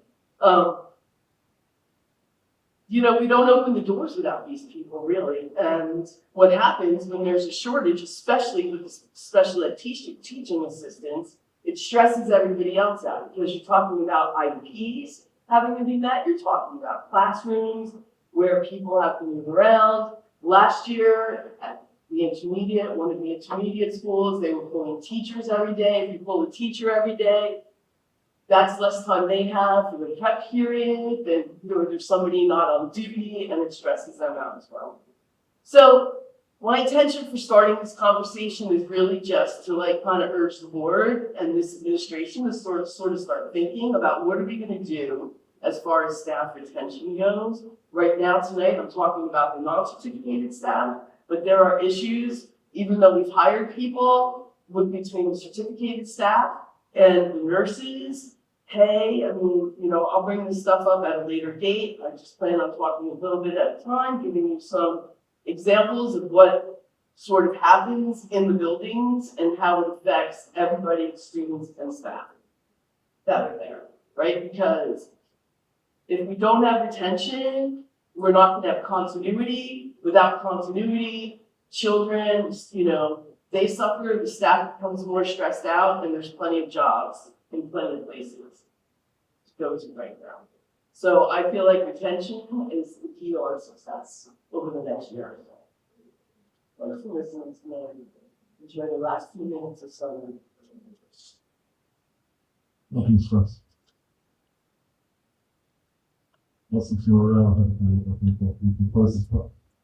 we don't open the doors without these people, really. And what happens when there's a shortage, especially with the special ed teaching assistants, it stresses everybody else out because you're talking about IEPs having to be met. You're talking about classrooms where people have to move around. Last year at one of the intermediate schools, they were pulling teachers every day. If you pull a teacher every day, that's less time they have for the prep period. Then there's somebody not on duty, and it stresses them out as well. So My intention for starting this conversation is really just to like kind of urge the board and this administration to sort of start thinking about what are we going to do as far as staff retention goes. Right now tonight, I'm talking about the non-certificated staff, but there are issues, even though we've hired people between the certificated staff and the nurses. Hey, I mean, you know, I'll bring this stuff up at a later date. I just plan on talking a little bit at a time, giving you some examples of what sort of happens in the buildings and how it affects everybody, students and staff that are there, right? Because if we don't have retention, we're not gonna have continuity. Without continuity, children, you know, they suffer, the staff becomes more stressed out, and there's plenty of jobs in plenty of places to go to right now. So I feel like retention is the key to our success over the next year or so. Thanks for listening to me. Enjoy the last few minutes of summer. Nothing stress. Listen to your, I think that we can close this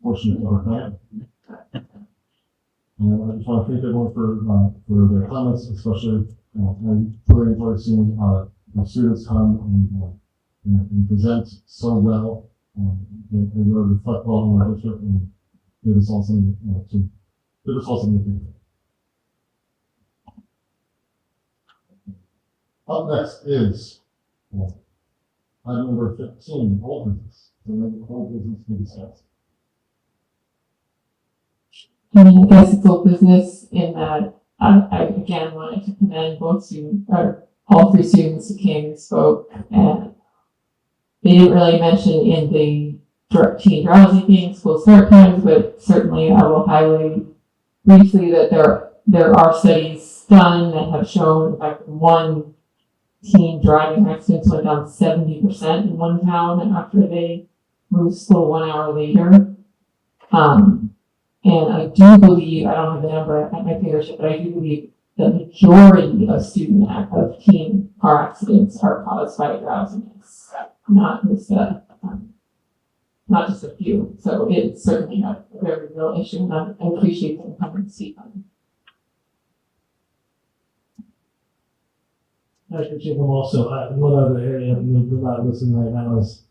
portion of our time. I just want to thank everyone for their comments, especially, I really enjoyed seeing, the students come and present so well, and really reflect well on our district and give us all something, to think about. Up next is, item number 15, old business. So then old business to discuss. I mean, I guess it's old business in that I again wanted to commend both students, or all three students who came and spoke, and they didn't really mention in the teen drowsy thing school start times, but certainly I will highlight briefly that there are studies done that have shown, in fact, one teen driving accidents went down 70% in one town after they moved school 1 hour later. And I do believe, I don't have the number at my fingertip, but I do believe the majority of teen car accidents are caused by drowsiness, not just a few. So it's certainly a very real issue, and I appreciate them coming to speak on it. I appreciate them also. One other area we're not listening right now is,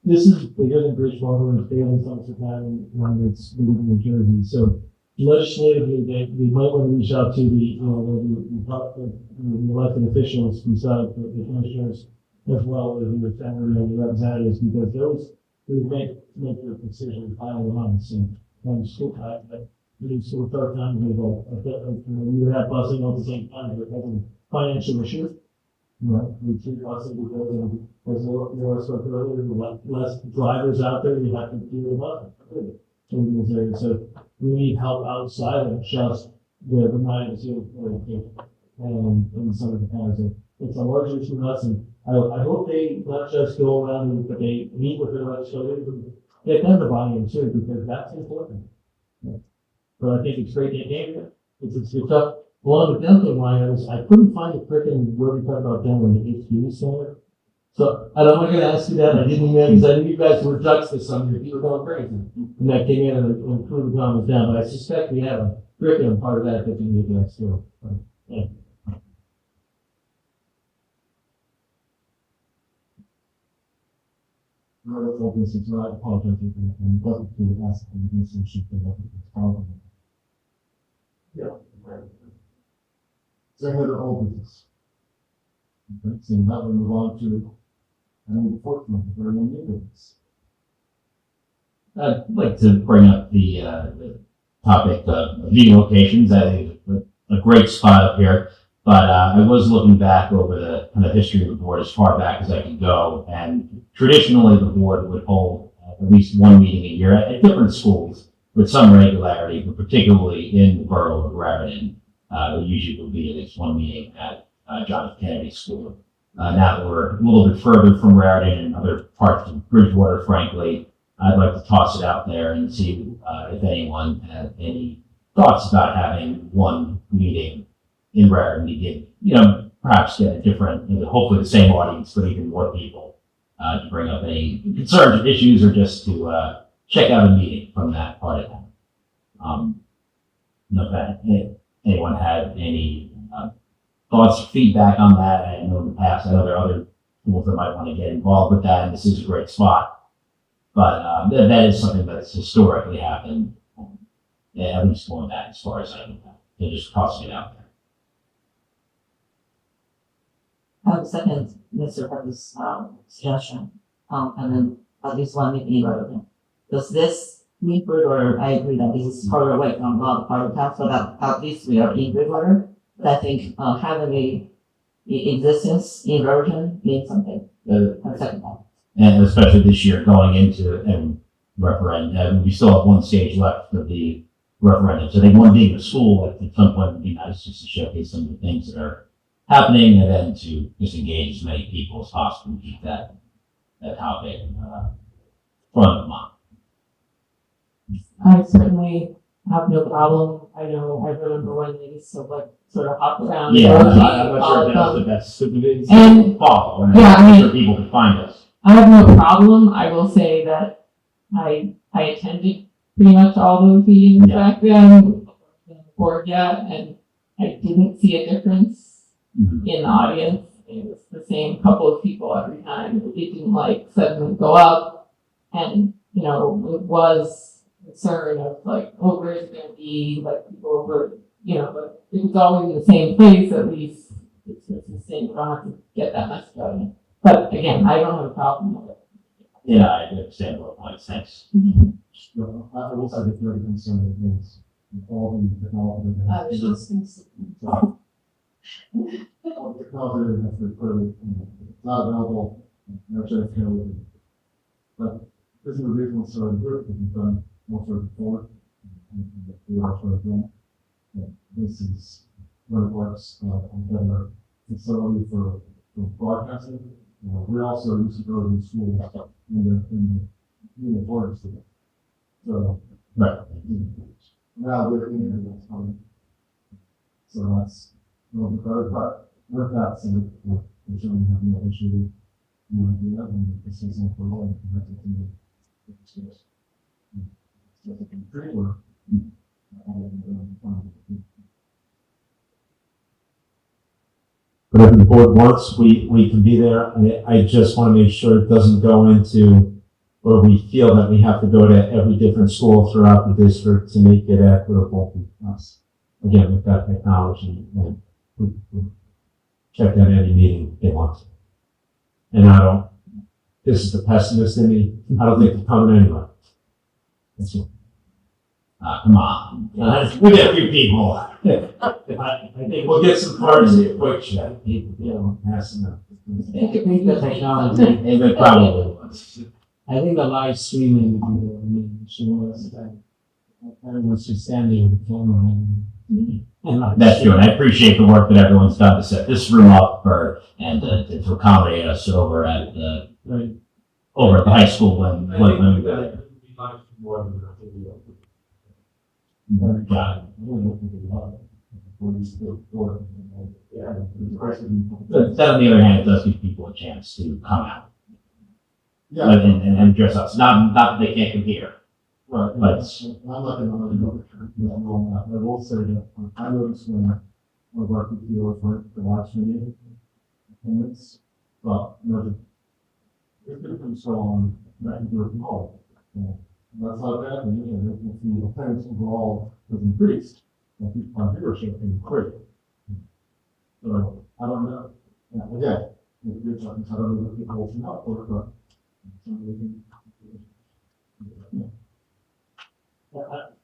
this is bigger than Bridgewater and failing Somerset County when it's moving to New Jersey. So legislatively, we might want to reach out to the elected officials beside the commissioners, as well as the family and the representatives, because those who make their decisions finally on. So when school time, school start time, we would have busing all the same time, but having financial issues. We treat busing because there's less drivers out there, you have to deal with us. In this area. So we need help outside of just the 9 to 2 in some of the counties. So it's a large issue for us, and I hope they not just go around, but they meet with their legislators and get them to buy in too, because that's important. But I think it's great they came here. It's tough. One of the dental wires, I couldn't find a freaking where we talk about dental in the HPU center. So I don't want to ask you that. I didn't even, because I knew you guys were judged this summer. You were going crazy. And that came in and improved the comments down. But I suspect we have a curriculum part of that we need to still. Yeah. I apologize if it wasn't to ask the relationship that it's problem. Yeah. So I had an old business. Okay, so now we move on to the fourth one, very new business. I'd like to bring up the topic of meeting locations. I think it's a great spot up here, but I was looking back over the kind of history of the board as far back as I could go, and traditionally the board would hold at least one meeting a year at different schools with some regularity, but particularly in the borough of Raritan. There usually would be at least one meeting at John F. Kennedy School. Now that we're a little bit further from Raritan and other parts of Bridgewater, frankly, I'd like to toss it out there and see if anyone had any thoughts about having one meeting in Raritan to give, perhaps get a different, hopefully the same audience, but even more people to bring up any concerns or issues, or just to check out a meeting from that part of town. If anyone had any thoughts or feedback on that, I know in the past, I know there are other schools that might want to get involved with that, and this is a great spot. But that is something that's historically happened, at least going back as far as I know. They're just tossing it out there. I have a second, Mr. Purpose, suggestion, and then at least one may be relevant. Does this mean good, or I agree that this is further away from a lot of part of town, so that at least we are in good order? But I think, having a existence erosion means something. And second one. And especially this year going into a referendum, we still have one stage left of the referendum. So I think one being the school at some point would be nice just to showcase some of the things that are happening, and then to just engage as many people as possible and keep that topic front of mind. I certainly have no problem. I know, I remember when they used to like sort of hop around. Yeah, and I'm not sure if all that's the best And- follow. yeah, I I'm mean- sure people can find us. I have no problem. I will say that I attended pretty much all those meetings Yeah. back then, before yet, and I didn't see a difference Mhm. in the audience. It was the same couple of people every time. It didn't like suddenly go up, and you know, it was concern of like, oh, where's it gonna be? Like people over, you know, but it was always in the same place. At least it's the same. You don't have to get that message out. But again, I don't have a problem with it. Yeah, I understand what points. Thanks. So, I will say that very concerned with things, all the technology. I was just All the technology that's clearly, it's not available, no chance to. But this is a regional study group that we've done most of before. And we are sort of doing. This is where it works, and then a facility for broadcasting. We also used to go to school in the forest. So, Right. now we're in here, that's coming. So that's, well, but with that said, we're showing have no issue with the other, and this is for all, connected to the space. So the trailer. But if the board wants, we can be there. I just want to make sure it doesn't go into, or we feel that we have to go to every different school throughout the district to make it equitable for us. Again, we've got technology, and we check out any meeting they want. And this is the pessimist in me, I don't think they're coming anyway. That's it. Come on. We get a few people. I think we'll get some cards here, quick check. People, passing up. I think the technology, It probably was. I think the live streaming, I mean, she was, everyone's just standing with the camera and like. That's true, and I appreciate the work that everyone's done to set this room up and to accommodate us over at the high school when we were there. Got it. But that, on the other hand, it does give people a chance to come out Yeah. and address us. Not that they can't come here. Right, But- I'm not gonna go on that, I will say that I noticed when one of our PTOs went to the last meeting, attendance, but, it's been pretty strong, right, we're involved. That's not bad, and, if the attendance overall has increased, our viewership increased. So, I don't know, again, if you're talking, I don't know if people open up, but.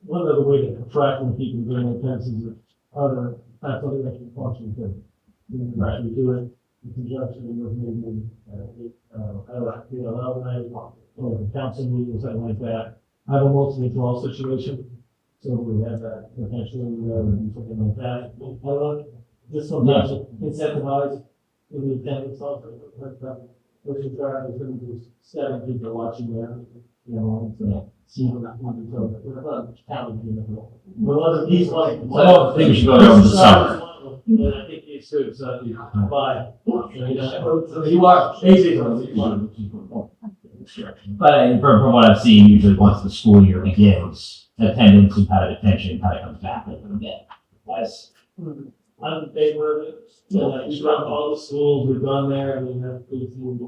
One other way to attract when people doing events is other athletic functions that we do it in conjunction with maybe, alumni, or the council meeting or something like that. I have a multi-draw situation, so we have that potentially, something like that. I don't know, just sometimes incentivize in the attendance also, which is where I was going to do 7 people watching there, so. See what I want to go, but other challenging. Well, other these like. So I don't think we should go there over the summer. And I think it's good, so bye. You are, But from what I've seen, usually once the school year begins, attendance and kind of attention kind of comes back a little bit. As I'm in favor of it. Yeah, like, we've got all the schools, we've gone there, and we have 18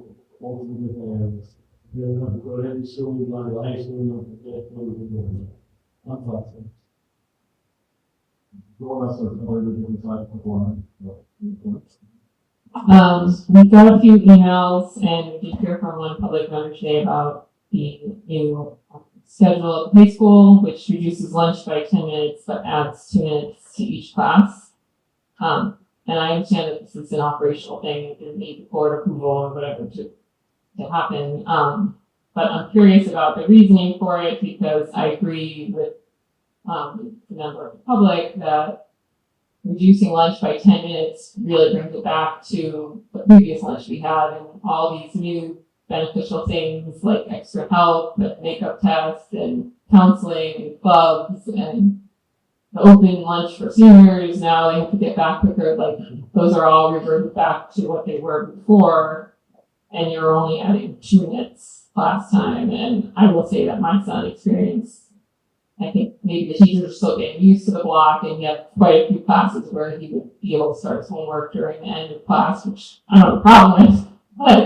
multiple different areas. We don't have to go to every school, we've gone to high school, we don't have to get what we're doing. I'm flexible. More or less, like, all the different types of one. We got a few emails and we did hear from one public member today about the new schedule at the high school, which reduces lunch by 10 minutes but adds 2 minutes to each class. And I understand that this is an operational thing and need board approval or whatever to happen. But I'm curious about the reasoning for it because I agree with the member of the public that reducing lunch by 10 minutes really brings it back to the previous lunch we had and all these new beneficial things like extra help, makeup tests and counseling and clubs and the open lunch for seniors. Now they have to get back quicker. Like those are all reverted back to what they were before. And you're only adding 2 minutes class time. And I will say that my son experienced, I think maybe the teachers are still getting used to the block and he had quite a few classes where he would be able to start his homework during the end of class, which I don't have a problem with, but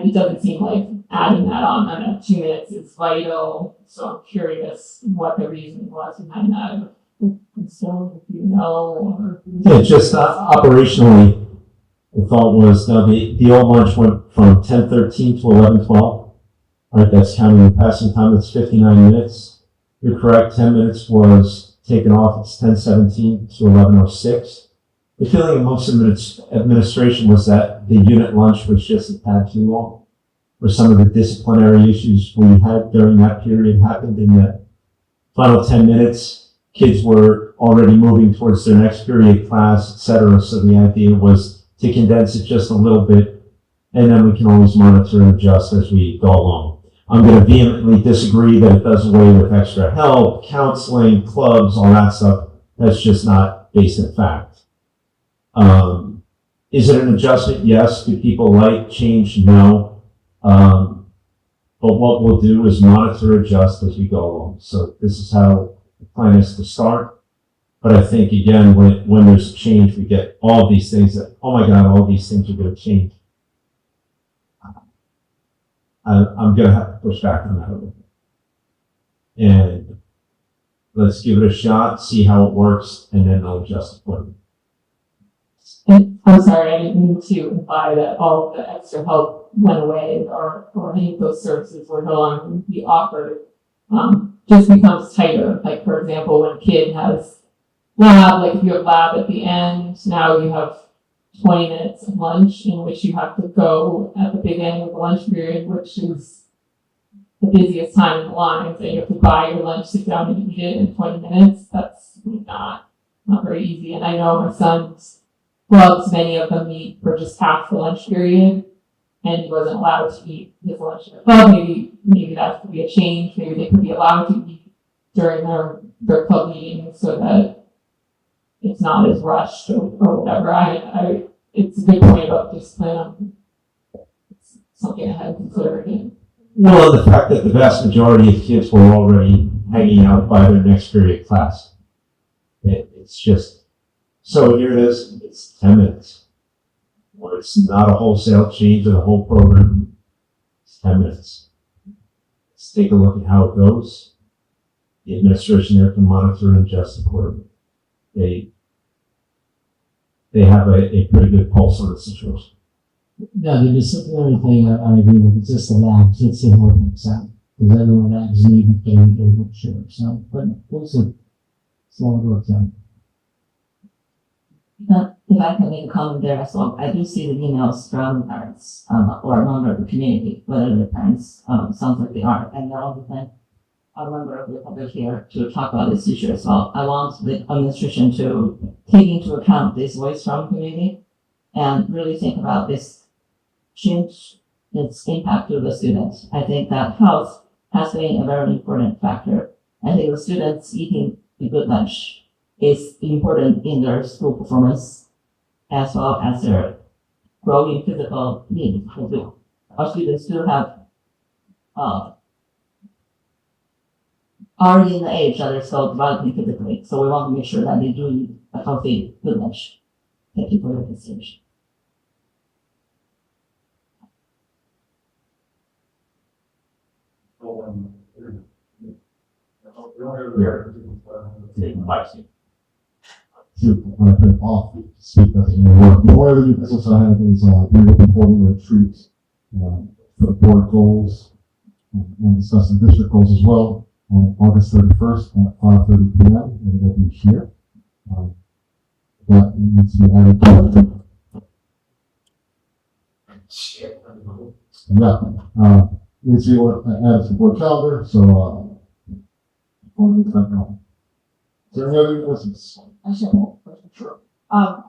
it doesn't seem like adding that on. I know 2 minutes is vital, so I'm curious what the reason was behind that. So if you know, or Yeah, just operationally, the thought was, now the old lunch went from 10:13 to 11:12. All right, that's counting the passing time, that's 59 minutes. You're correct, 10 minutes was taken off, it's 10:17 to 11:06. The feeling amongst administration was that the unit lunch was just a tad too long, where some of the disciplinary issues we had during that period happened in the final 10 minutes. Kids were already moving towards their next period class, et cetera. So the idea was to condense it just a little bit, and then we can always monitor and adjust as we go along. I'm going to vehemently disagree that it does away with extra help, counseling, clubs, all that stuff. That's just not based in fact. Is it an adjustment? Yes. Do people like change? No. But what we'll do is monitor, adjust as we go along. So this is how the plan is to start. But I think, again, when there's a change, we get all these things that, oh my God, all these things are going to change. I'm going to have to push back on that a little bit. And let's give it a shot, see how it works, and then I'll adjust accordingly. I'm sorry, I didn't mean to imply that all of the extra help went away or any of those services were no longer going to be offered. Just becomes tighter. Like, for example, when a kid has lab, like if you have lab at the end, now you have 20 minutes of lunch in which you have to go at the beginning of the lunch period, which is the busiest time in the lines, and you have to buy your lunch, sit down and eat it in 20 minutes. That's not very easy. And I know my son's clubs, many of them meet for just half the lunch period, and he wasn't allowed to eat his lunch in the club. Maybe that could be a change. Maybe they could be allowed to eat during their club meetings so that it's not as rushed or whatever. It's a good point about discipline. It's something I hadn't considered. Well, the fact that the vast majority of kids were already hanging out by their next period class. It's just, so here it is, it's 10 minutes. Or it's not a wholesale change of the whole program. It's 10 minutes. Let's take a look at how it goes. The administration there can monitor and adjust accordingly. They have a pretty good pulse on the situation. Yeah, the disciplinary thing, I agree with, it's just a lab, so it's a more exam. Because everyone labs maybe paid over sure. So, but also, it's all the exam. If I can make a comment there as well, I do see the emails from parents or a member of the community, whether the parents sounds like they are, and they're all the time a member of the public here to talk about this issue as well. I want the administration to take into account this voice from the community and really think about this change, its impact to the students. I think that health has been a very important factor. I think the students eating a good lunch is important in their school performance as well as their growing physical needs. Our students do have already in the age that they're still developing physically. So we want to make sure that they do eat a healthy good lunch. Thank you for your consideration. When I turn off, speak that in work. The only other new business I have is, we will be holding a retreat, for the board goals, and discussing district goals as well, on August 31st at 5:30 p.m. and it will be here. That needs to be added to. Yeah, needs to be added to the board calendar, so, we'll move that on. Is there any other new business? I should have one question. Sure. I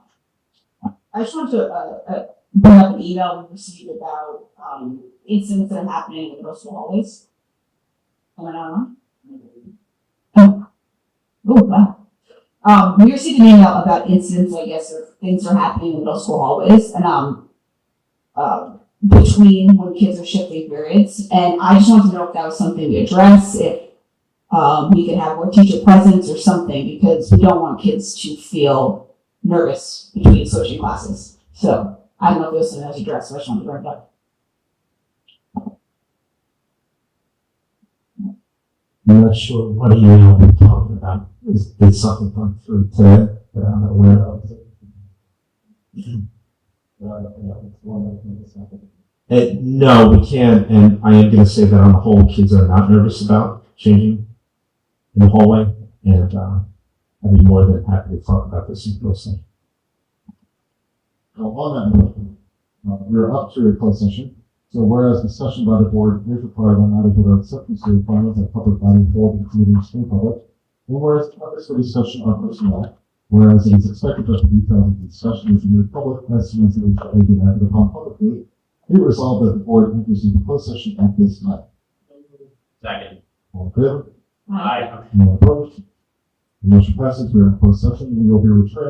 just wanted to bring up an email we received about incidents that are happening in the coastal hallways. Am I not on? Oh, wow. We received an email about incidents, I guess, or things that are happening in the middle school hallways, and between when kids are shifting periods. And I just wanted to know if that was something we address, if we could have more teacher presence or something, because we don't want kids to feel nervous between switching classes. So I don't know if there's something that's addressed, so I just wanted to bring it up. I'm not sure what email we're talking about. Did something come through today that I'm not aware of? No, we can't, and I am going to say that on the whole, kids are not nervous about changing in the hallway, and I'd be more than happy to talk about this in closed session. On that note, we're up to a closed session. So whereas discussion by the board is required on matters that are acceptance to requirements of public body board and committees in public, and whereas topics for discussion are personnel, whereas it is expected that the details of the discussion is made public as soon as it is acted upon publicly, be it resolved that the board enters into closed session at this time. Second. All in favor? Aye. No opposed? The motion passes. We are in closed session and we will be returning